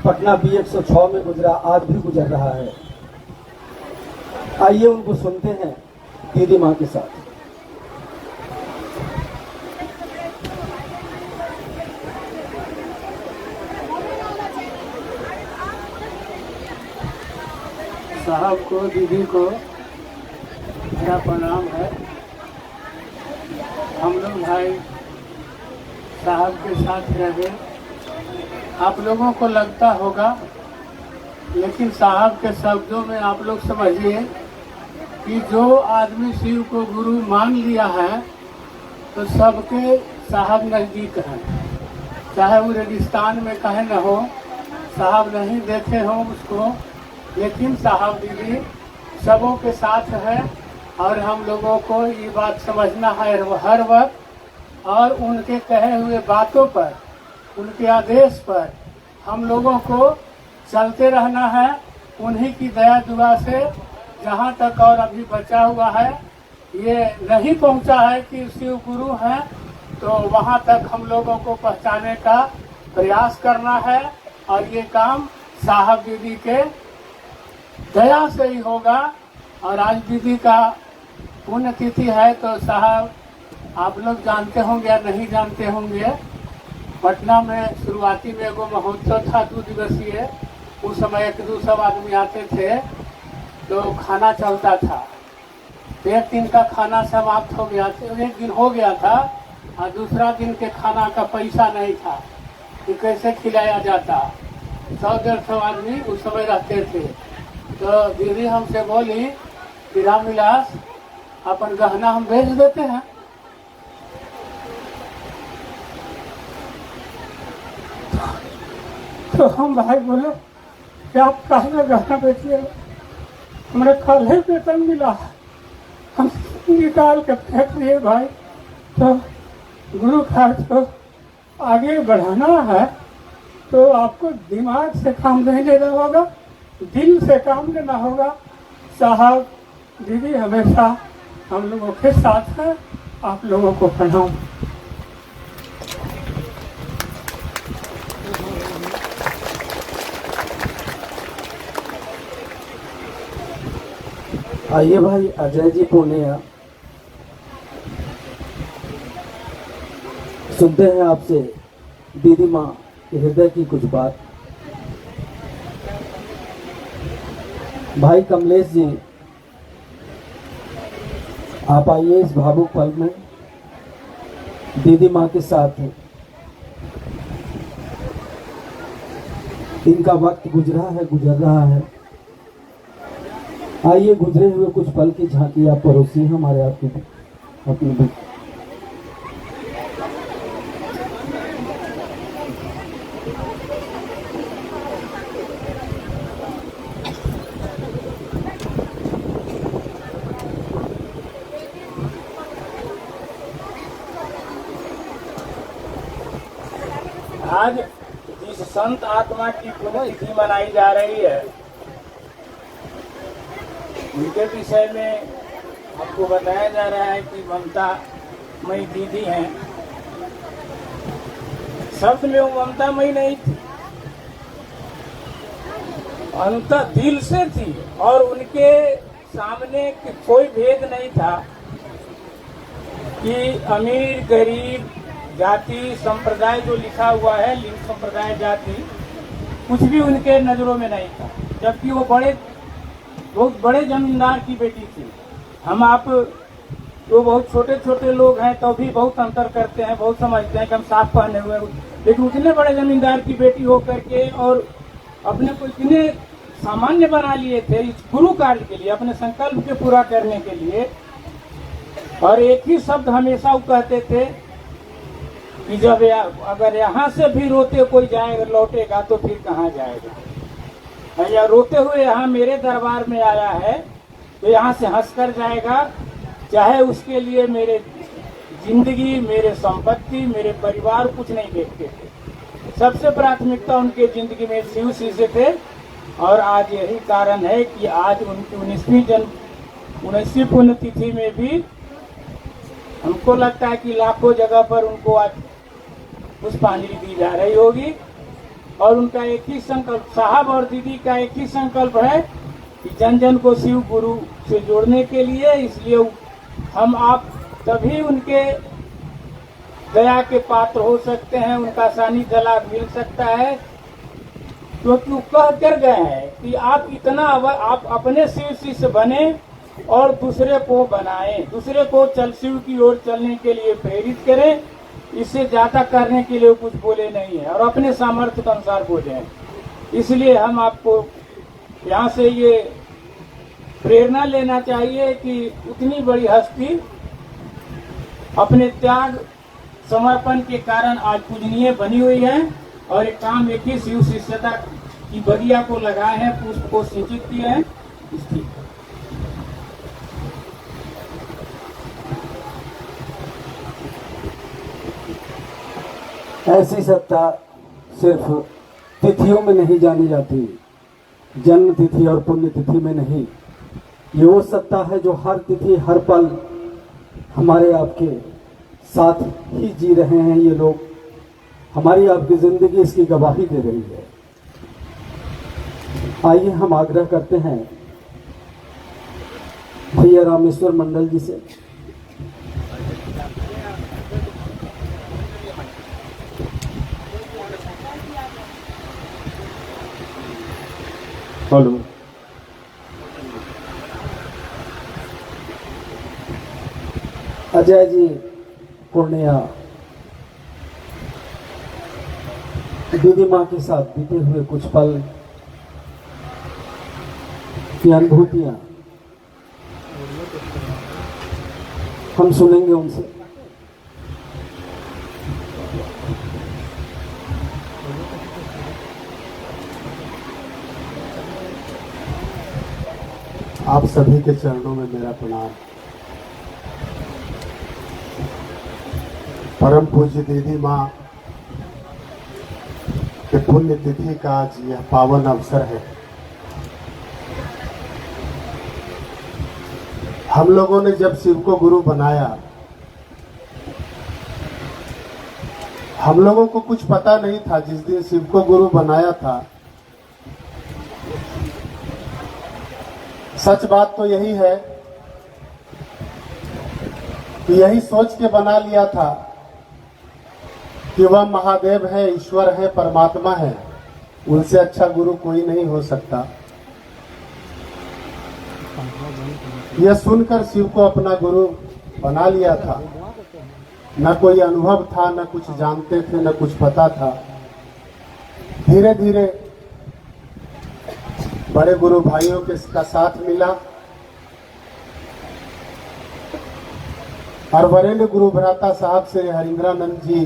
Patna B 106 में गुजरा, आज भी गुजर रहा है। आइए उनको सुनते हैं दीदी माँ के साथ। साहब को, दीदी को मेरा प्रणाम है। हम लोग भाई साहब के साथ रहे, आप लोगों को लगता होगा, लेकिन साहब के शब्दों में आप लोग समझिए कि जो आदमी शिव को गुरु मान लिया है तो सबके साहब नज़दीक हैं। चाहे वो रेगिस्तान में कहीं न हो, साहब नहीं देखे हों उसको, लेकिन साहब दीदी सबों के साथ है। और हम लोगों को ये बात समझना है हर वक्त, और उनके कहे हुए बातों पर, उनके आदेश पर हम लोगों को चलते रहना है। उन्हीं की दया दुआ से जहाँ तक और अभी बचा हुआ है, ये नहीं पहुँचा है कि शिव गुरु हैं, तो वहाँ तक हम लोगों को पहुँचाने का प्रयास करना है। और ये काम साहब दीदी के दया से ही होगा। और आज दीदी का पुण्यतिथि है, तो साहब आप लोग जानते होंगे या नहीं जानते होंगे, पटना में शुरुआती में एगो महोत्सव था 2 दिवसीय। उस समय 1-2 आदमी आते थे तो खाना चलता था। एक दिन का खाना समाप्त हो गया था, एक दिन हो गया था, और दूसरा दिन के खाना का पैसा नहीं था कि कैसे खिलाया जाता। 100-150 आदमी उस समय रहते थे। तो दीदी हमसे बोली कि रामविलास अपन गहना हम भेज देते हैं। तो हम भाई बोले कि आप कहाँ गहना बेचिए, हमारे कल ही वेतन मिला, हम निकाल के फेंक दिए भाई। तो गुरु कार्य को आगे बढ़ाना है तो आपको दिमाग से काम नहीं लेना होगा, दिल से काम लेना होगा। साहब दीदी हमेशा हम लोगों के साथ है। आप लोगों को प्रणाम। आइए भाई अजय जी पूर्णिया, सुनते हैं आपसे दीदी माँ के हृदय की कुछ बात। भाई कमलेश जी, आप आइए इस भावुक पल में दीदी माँ के साथ। इनका वक्त गुजरा है, गुजर रहा है। आइए गुजरे हुए कुछ पल की झांकी आप परोसी हमारे आपकी अपनी भी। आज जिस संत आत्मा की पुण्यतिथि मनाई जा रही है, उनके विषय में आपको बताया जा रहा है कि ममता मई दीदी हैं। शब्द में वो ममता मई नहीं थी, अंतर दिल से थी, और उनके सामने कोई भेद नहीं था कि अमीर गरीब जाति संप्रदाय जो लिखा हुआ है, लिंग संप्रदाय जाति, कुछ भी उनके नजरों में नहीं था। जबकि वो बहुत बड़े जमींदार की बेटी थी। हम आप तो बहुत छोटे छोटे लोग हैं तो भी बहुत अंतर करते हैं, बहुत समझते हैं कि हम साफ पहने हुए, लेकिन उतने बड़े जमींदार की बेटी होकर के और अपने को इतने सामान्य बना लिए थे इस गुरु कार्य के लिए, अपने संकल्प के पूरा करने के लिए। और एक ही शब्द हमेशा वो कहते थे कि जब अगर यहाँ से भी रोते कोई जाएगा लौटेगा तो फिर कहाँ जाएगा। या रोते हुए यहाँ मेरे दरबार में आया है तो यहाँ से हंसकर जाएगा, चाहे उसके लिए मेरे जिंदगी, मेरे संपत्ति, मेरे परिवार कुछ नहीं देखते थे। सबसे प्राथमिकता उनके जिंदगी में शिव से थे। और आज यही कारण है कि आज उनकी 19वीं पुण्यतिथि में भी हमको लगता है कि लाखों जगह पर उनको आज पुष्पांजलि दी जा रही होगी। और उनका एक ही संकल्प, साहब और दीदी का एक ही संकल्प है कि जन जन को शिव गुरु से जोड़ने के लिए। इसलिए हम आप तभी उनके दया के पात्र हो सकते हैं, उनका सानिध्य लाभ मिल सकता है, क्योंकि वो कह कर गए हैं कि आप इतना आप अपने शिव शिष्य बने और दूसरे को बनाएं, दूसरे को शिव की ओर चलने के लिए प्रेरित करें। इससे ज्यादा करने के लिए कुछ बोले नहीं है और अपने सामर्थ्य के अनुसार बोले हैं। इसलिए हम आपको यहाँ से ये प्रेरणा लेना चाहिए कि उतनी बड़ी हस्ती अपने त्याग समर्पण के कारण आज पूजनीय बनी हुई है और एक काम एक ही शिव शिष्यता की बगिया को लगाए हैं, पुष्प को सिंचित किए हैं। इसकी ऐसी सत्ता सिर्फ तिथियों में नहीं जानी जाती, जन्म तिथि और पुण्य तिथि में नहीं। ये वो सत्ता है जो हर तिथि हर पल हमारे आपके साथ ही जी रहे हैं। ये लोग, हमारी आपकी जिंदगी इसकी गवाही दे रही है। आइए हम आग्रह करते हैं भैया रामेश्वर मंडल जी से। हेलो, अजय जी पूर्णिया दीदी माँ के साथ बीते हुए कुछ पल की अनुभूतियां हम सुनेंगे उनसे। आप सभी के चरणों में मेरा प्रणाम। परम पूज्य दीदी माँ के पुण्य तिथि का आज यह पावन अवसर है। हम लोगों ने जब शिव को गुरु बनाया, हम लोगों को कुछ पता नहीं था। जिस दिन शिव को गुरु बनाया था, सच बात तो यही है कि यही सोच के बना लिया था कि वह महादेव है, ईश्वर है, परमात्मा है, उनसे अच्छा गुरु कोई नहीं हो सकता। यह सुनकर शिव को अपना गुरु बना लिया था। न कोई अनुभव था, न कुछ जानते थे, न कुछ पता था। धीरे धीरे बड़े गुरु भाइयों के का साथ मिला और वरेण्य गुरु भ्राता साहब श्री हरिंद्रानंद जी